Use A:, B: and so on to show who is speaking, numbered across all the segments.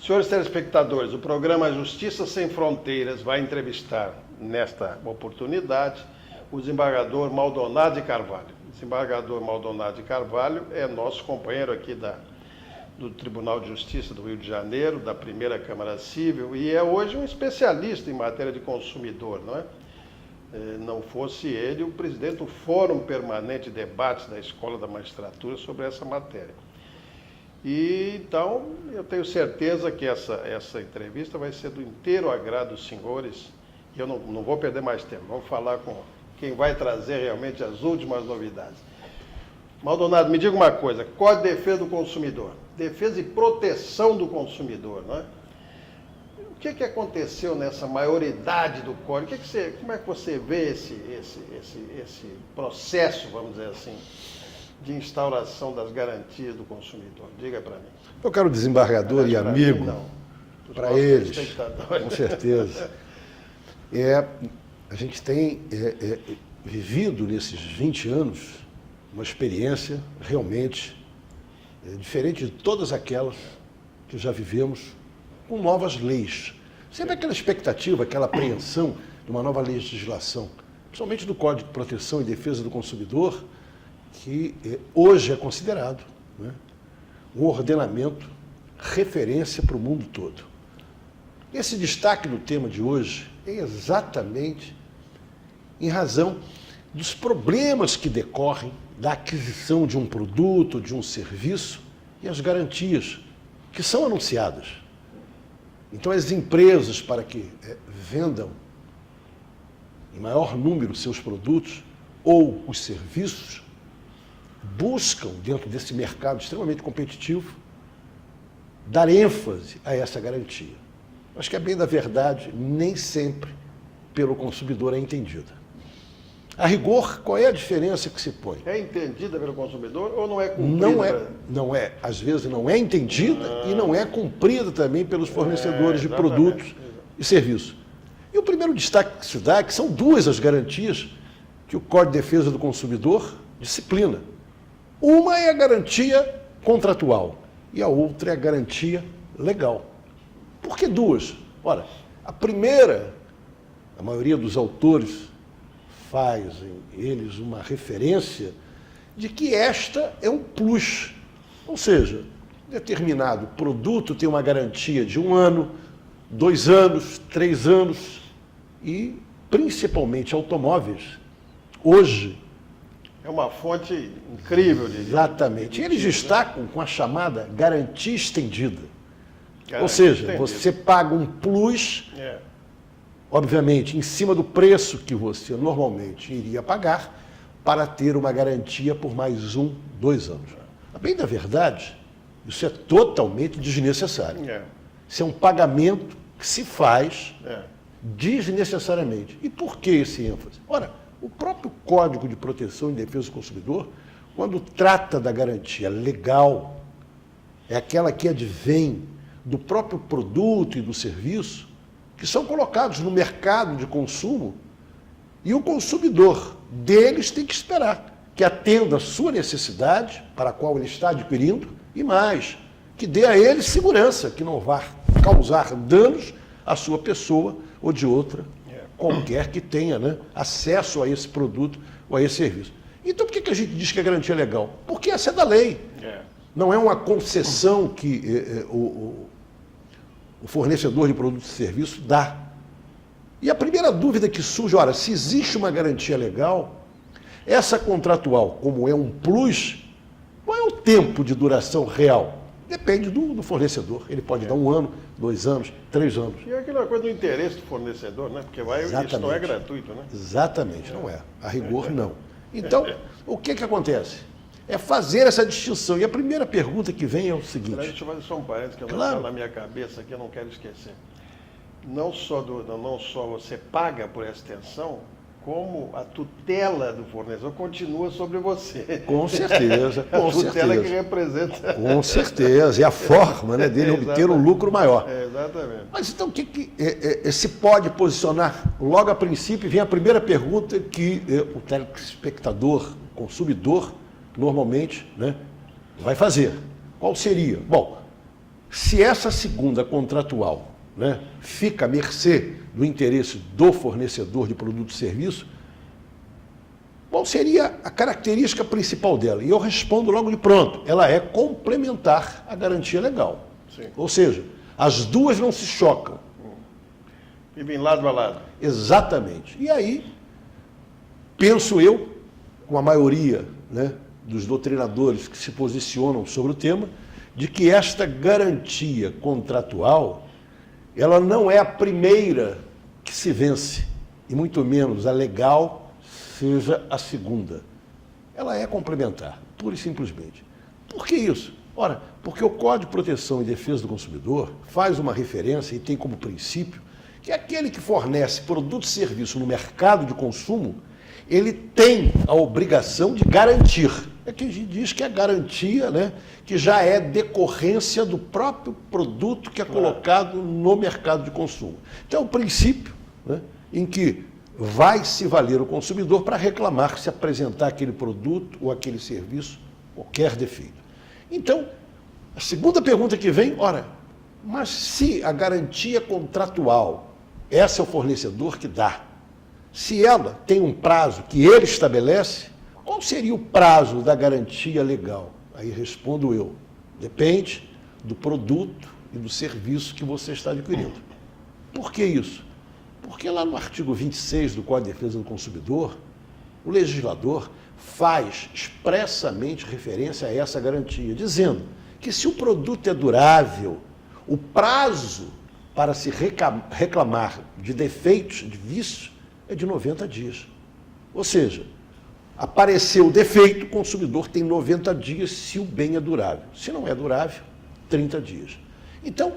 A: Senhores telespectadores, o programa Justiça Sem Fronteiras vai entrevistar, nesta oportunidade, o desembargador Maldonado de Carvalho. O desembargador Maldonado de Carvalho é nosso companheiro aqui do Tribunal de Justiça do Rio de Janeiro, da Primeira Câmara Civil, e é hoje um especialista em matéria de consumidor, não é? Não fosse ele o presidente do Fórum Permanente de Debates da Escola da Magistratura sobre essa matéria. E, então, eu tenho certeza que essa entrevista vai ser do inteiro agrado dos senhores. E eu não vou perder mais tempo. Vamos falar com quem vai trazer realmente as últimas novidades. Maldonado, me diga uma coisa. Código de Defesa do Consumidor. Defesa e proteção do consumidor, não é? O que aconteceu nessa maioridade do Código? Como é que você vê esse processo, vamos dizer assim, de instauração das garantias do consumidor? Diga para mim.
B: Meu caro desembargador e amigo, para eles, com certeza. A gente tem vivido nesses 20 anos uma experiência realmente diferente de todas aquelas que já vivemos com novas leis. Sempre aquela expectativa, aquela apreensão de uma nova legislação, principalmente do Código de Proteção e Defesa do Consumidor, que hoje é considerado, né, um ordenamento referência para o mundo todo. Esse destaque do tema de hoje é exatamente em razão dos problemas que decorrem da aquisição de um produto, de um serviço e as garantias que são anunciadas. Então, as empresas, para que vendam em maior número seus produtos ou os serviços, buscam, dentro desse mercado extremamente competitivo, dar ênfase a essa garantia. Mas que, a bem da verdade, nem sempre pelo consumidor é entendida. A rigor, qual é a diferença que se põe?
A: É entendida pelo consumidor ou não é cumprida?
B: Não é. Às vezes não é entendida e não é cumprida também pelos fornecedores de produtos e serviços. E o primeiro destaque que se dá é que são duas as garantias que o Código de Defesa do Consumidor disciplina. Uma é a garantia contratual e a outra é a garantia legal. Por que duas? Ora, a primeira, a maioria dos autores fazem eles uma referência de que esta é um plus. Ou seja, determinado produto tem uma garantia de 1 ano, 2 anos, 3 anos e, principalmente, automóveis. Hoje...
A: É uma fonte incrível de...
B: Exatamente. Eles destacam com a chamada garantia estendida. Ou seja, você paga um plus... obviamente, em cima do preço que você normalmente iria pagar para ter uma garantia por mais 1, 2 anos. A bem da verdade, isso é totalmente desnecessário. Isso é um pagamento que se faz desnecessariamente. E por que esse ênfase? Ora, o próprio Código de Proteção e Defesa do Consumidor, quando trata da garantia legal, é aquela que advém do próprio produto e do serviço, que são colocados no mercado de consumo, e o consumidor deles tem que esperar que atenda a sua necessidade, para a qual ele está adquirindo, e mais, que dê a ele segurança, que não vá causar danos à sua pessoa ou de outra, qualquer que tenha, né, acesso a esse produto ou a esse serviço. Então, por que a gente diz que a garantia é legal? Porque essa é da lei. Não é uma concessão que o fornecedor de produto e serviço dá. E a primeira dúvida que surge, ora, se existe uma garantia legal, essa contratual, como é um plus, qual é o tempo de duração real? Depende do fornecedor. Ele pode dar 1 ano, 2 anos, 3 anos.
A: E é aquela coisa do interesse do fornecedor, né? Porque isso não é gratuito, né?
B: Exatamente, não é. A rigor, não. Então, o que acontece? É fazer essa distinção. E a primeira pergunta que vem é o seguinte...
A: Deixa eu fazer só um parênteses, que está na minha cabeça aqui, eu não quero esquecer. Não só você paga por essa extensão, como a tutela do fornecedor continua sobre você.
B: Com certeza, com certeza. A
A: tutela que representa...
B: Com certeza, e a forma, né, dele obter um lucro maior.
A: Exatamente.
B: Mas então o que se pode posicionar? Logo a princípio vem a primeira pergunta que o telespectador, o consumidor, normalmente, né, vai fazer. Qual seria? Bom, Se essa segunda contratual, né, fica à mercê do interesse do fornecedor de produto e serviço, qual seria a característica principal dela? E eu respondo logo de pronto. Ela é complementar à garantia legal.
A: Sim.
B: Ou seja, as duas não se chocam.
A: Vivem lado a lado.
B: Exatamente. E aí, penso eu, com a maioria, né, dos doutrinadores que se posicionam sobre o tema, de que esta garantia contratual, ela não é a primeira que se vence, e muito menos a legal seja a segunda. Ela é complementar, pura e simplesmente. Por que isso? Ora, porque o Código de Proteção e Defesa do Consumidor faz uma referência e tem como princípio que aquele que fornece produto e serviço no mercado de consumo, ele tem a obrigação de garantir. É que a gente diz que é garantia, né, que já é decorrência do próprio produto que é colocado no mercado de consumo. Então, é o princípio, né, em que vai se valer o consumidor para reclamar se apresentar aquele produto ou aquele serviço qualquer defeito. Então, a segunda pergunta que vem, ora, mas se a garantia contratual, essa é o fornecedor que dá, se ela tem um prazo que ele estabelece, qual seria o prazo da garantia legal? Aí respondo eu, depende do produto e do serviço que você está adquirindo. Por que isso? Porque lá no artigo 26 do Código de Defesa do Consumidor, o legislador faz expressamente referência a essa garantia, dizendo que se o produto é durável, o prazo para se reclamar de defeitos, de vícios, é de 90 dias. Ou seja, apareceu o defeito, o consumidor tem 90 dias se o bem é durável. Se não é durável, 30 dias. Então,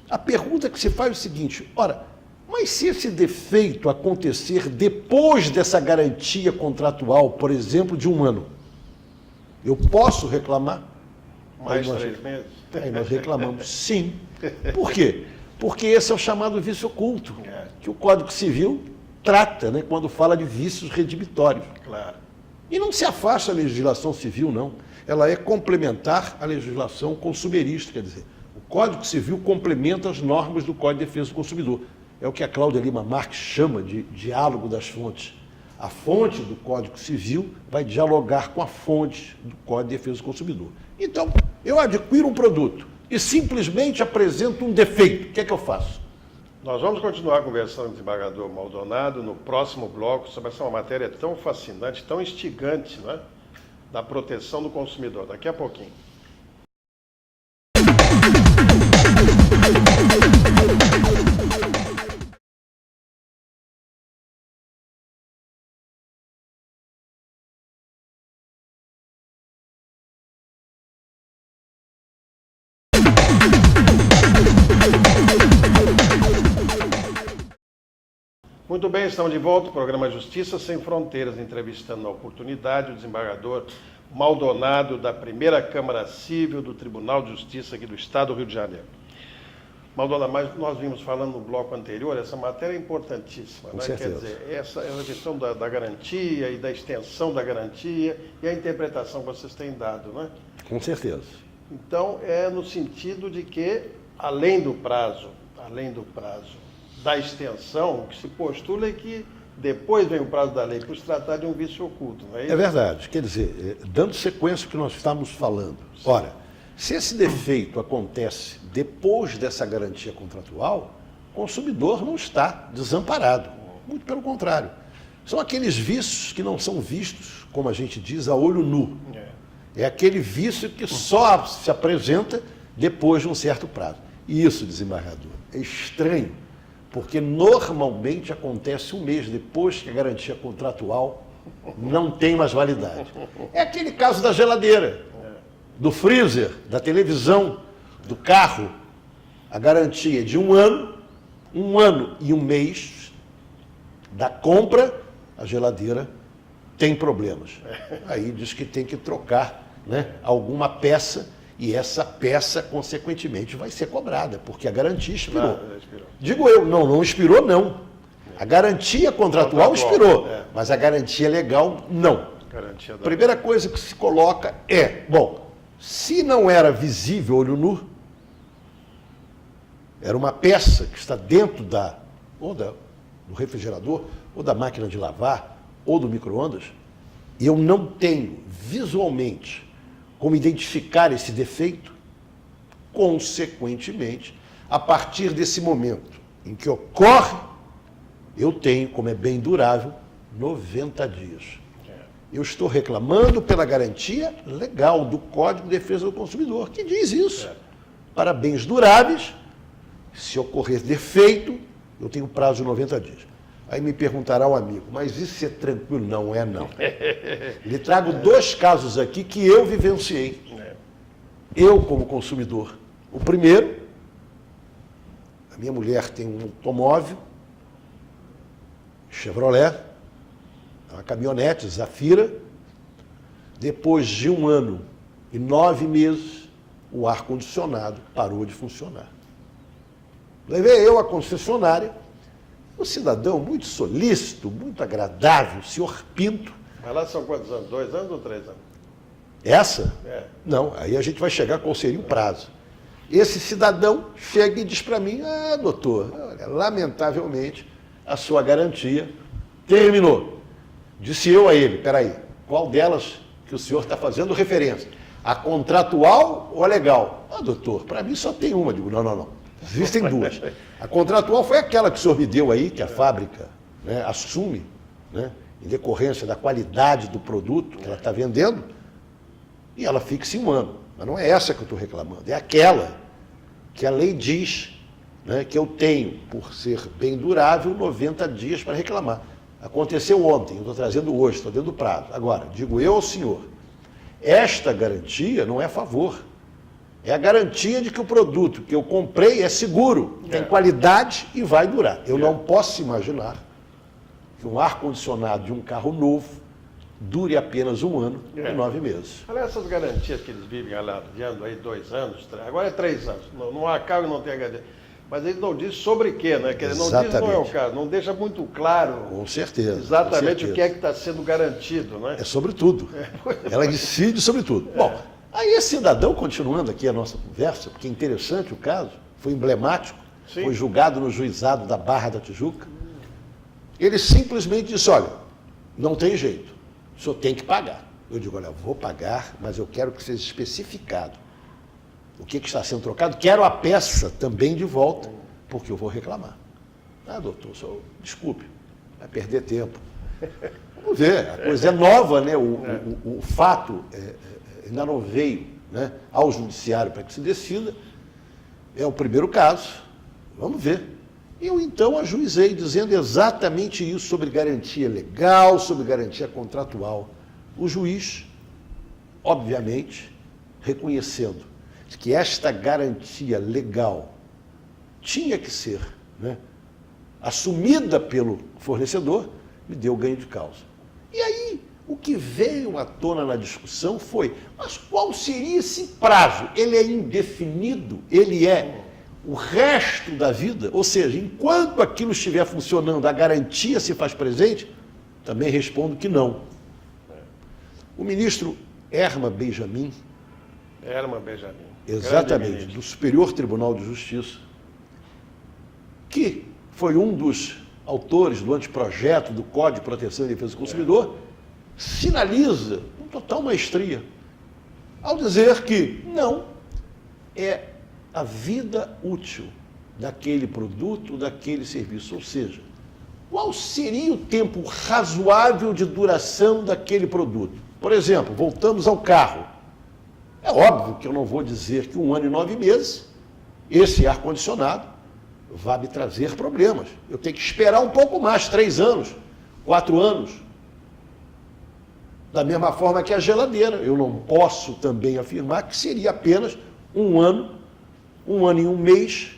B: a pergunta que se faz é o seguinte, ora, mas se esse defeito acontecer depois dessa garantia contratual, por exemplo, de 1 ano, eu posso reclamar?
A: Mais 3 meses?
B: Aí nós reclamamos, sim. Por quê? Porque esse é o chamado vício oculto, que o Código Civil trata, né, quando fala de vícios redibitórios.
A: Claro.
B: E não se afasta a legislação civil, não. Ela é complementar à legislação consumerista, quer dizer, o Código Civil complementa as normas do Código de Defesa do Consumidor. É o que a Cláudia Lima Marques chama de diálogo das fontes. A fonte do Código Civil vai dialogar com a fonte do Código de Defesa do Consumidor. Então, eu adquiro um produto e simplesmente apresento um defeito. O que é que eu faço?
A: Nós vamos continuar conversando com o desembargador Maldonado no próximo bloco sobre essa matéria tão fascinante, tão instigante, né, da proteção do consumidor. Daqui a pouquinho. Muito bem, estamos de volta. O programa Justiça Sem Fronteiras, entrevistando na oportunidade o desembargador Maldonado, da Primeira Câmara Civil do Tribunal de Justiça aqui do Estado do Rio de Janeiro. Maldonado, mas nós vimos falando no bloco anterior, essa matéria é importantíssima,
B: Com
A: né?
B: certeza.
A: Quer dizer, essa questão da garantia e da extensão da garantia e a interpretação que vocês têm dado, né?
B: Com certeza.
A: Então, é no sentido de que, além do prazo da extensão, o que se postula é que depois vem o prazo da lei para se tratar de um vício oculto, não é isso?
B: É verdade. Quer dizer, dando sequência ao que nós estamos falando. Ora, se esse defeito acontece depois dessa garantia contratual, o consumidor não está desamparado. Muito pelo contrário. São aqueles vícios que não são vistos, como a gente diz, a olho nu. É aquele vício que só se apresenta depois de um certo prazo. E isso, desembargador, é estranho, porque normalmente acontece um mês depois que a garantia contratual não tem mais validade. É aquele caso da geladeira, do freezer, da televisão, do carro. A garantia é de 1 ano e 1 mês da compra, a geladeira tem problemas. Aí diz que tem que trocar, né, alguma peça, e essa peça, consequentemente, vai ser cobrada, porque a garantia expirou. Digo eu, não expirou, não. A garantia contratual expirou, mas a garantia legal, não. A primeira coisa que se coloca é, bom, se não era visível olho nu, era uma peça que está dentro do refrigerador, ou da máquina de lavar, ou do micro-ondas, e eu não tenho visualmente como identificar esse defeito, consequentemente, a partir desse momento em que ocorre, eu tenho, como é bem durável, 90 dias. Eu estou reclamando pela garantia legal do Código de Defesa do Consumidor, que diz isso. Para bens duráveis, se ocorrer defeito, eu tenho prazo de 90 dias. Aí me perguntará o amigo, mas isso é tranquilo? Não é, não. Lhe trago 2 casos aqui que eu vivenciei. Eu, como consumidor. O primeiro, a minha mulher tem um automóvel, Chevrolet, uma caminhonete, Zafira. Depois de 1 ano e 9 meses, o ar-condicionado parou de funcionar. Levei eu à concessionária, um cidadão muito solícito, muito agradável, senhor Pinto.
A: Mas lá são quantos anos? 2 anos ou 3 anos?
B: Essa?
A: É.
B: Não, aí a gente vai chegar qual seria o prazo. Esse cidadão chega e diz para mim, doutor, olha, lamentavelmente, a sua garantia terminou. Disse eu a ele, peraí, qual delas que o senhor está fazendo referência? A contratual ou a legal? Doutor, para mim só tem uma. Digo, não. Existem 2. A contratual foi aquela que o senhor me deu aí, que a fábrica, né, assume, né, em decorrência da qualidade do produto que ela está vendendo, e ela fixa em 1 ano. Mas não é essa que eu estou reclamando, é aquela que a lei diz, né, que eu tenho, por ser bem durável, 90 dias para reclamar. Aconteceu ontem, eu estou trazendo hoje, estou dentro do prazo. Agora, digo eu ao senhor, esta garantia não é a favor. É a garantia de que o produto que eu comprei é seguro, tem qualidade e vai durar. Eu não posso imaginar que um ar-condicionado de um carro novo dure apenas 1 ano e 9 meses.
A: Olha essas garantias que eles vivem alardeando aí 2 anos, agora é 3 anos. Não há carro e não tem garantia. Mas eles não dizem sobre quê, né? Quer dizer, não diz não é o caso, não deixa muito claro.
B: Com certeza.
A: Exatamente o que é que está sendo garantido, né?
B: É sobre tudo. Ela decide sobre tudo. Bom, aí esse cidadão, continuando aqui a nossa conversa, porque é interessante o caso, foi emblemático,
A: Sim.
B: Foi julgado no juizado da Barra da Tijuca. Ele simplesmente disse, olha, não tem jeito, o senhor tem que pagar. Eu digo, olha, vou pagar, mas eu quero que seja especificado o que está sendo trocado. Quero a peça também de volta, porque eu vou reclamar. Doutor, senhor, desculpe, vai perder tempo. Vamos ver, a coisa é nova, né? O fato ainda não veio, né, ao judiciário para que se decida. É o primeiro caso, vamos ver. Eu então ajuizei dizendo exatamente isso sobre garantia legal, sobre garantia contratual. O juiz, obviamente, reconhecendo que esta garantia legal tinha que ser, né, assumida pelo fornecedor, me deu ganho de causa. E aí, o que veio à tona na discussão foi, mas qual seria esse prazo? Ele é indefinido? Ele é o resto da vida? Ou seja, enquanto aquilo estiver funcionando, a garantia se faz presente? Também respondo que não. O ministro Herman Benjamin, exatamente, do Superior Tribunal de Justiça, que foi um dos autores do anteprojeto do Código de Proteção e Defesa do Consumidor, sinaliza com total maestria, ao dizer que não é a vida útil daquele produto, daquele serviço. Ou seja, qual seria o tempo razoável de duração daquele produto? Por exemplo, voltamos ao carro. É óbvio que eu não vou dizer que 1 ano e 9 meses, esse ar-condicionado vai me trazer problemas. Eu tenho que esperar um pouco mais, 3 anos, 4 anos. Da mesma forma que a geladeira. Eu não posso também afirmar que seria apenas 1 ano e 1 mês,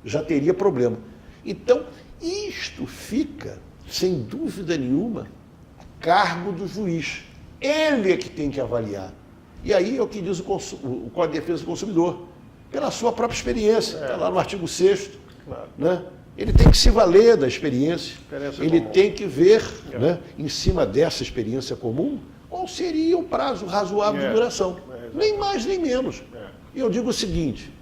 B: já teria problema. Então, isto fica, sem dúvida nenhuma, a cargo do juiz. Ele é que tem que avaliar. E aí é o que diz o Código de Defesa do Consumidor, pela sua própria experiência, está lá no artigo 6º.
A: Claro.
B: Né? Ele tem que se valer da experiência, ele tem que ver, né, em cima dessa experiência comum, qual seria o prazo razoável de duração. Nem mais, nem menos. E eu digo o seguinte,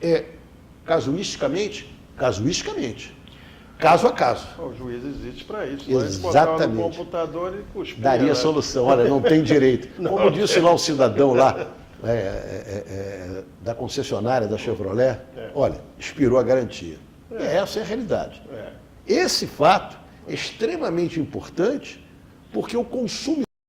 B: casuisticamente, casuisticamente, caso a caso.
A: O juiz existe para isso.
B: Exatamente.
A: No computador e cuspia,
B: Daria solução. Olha, não tem direito. Como disse lá o cidadão lá, da concessionária da Chevrolet, olha, expirou a garantia. Essa é a realidade. Esse fato é extremamente importante porque o consumidor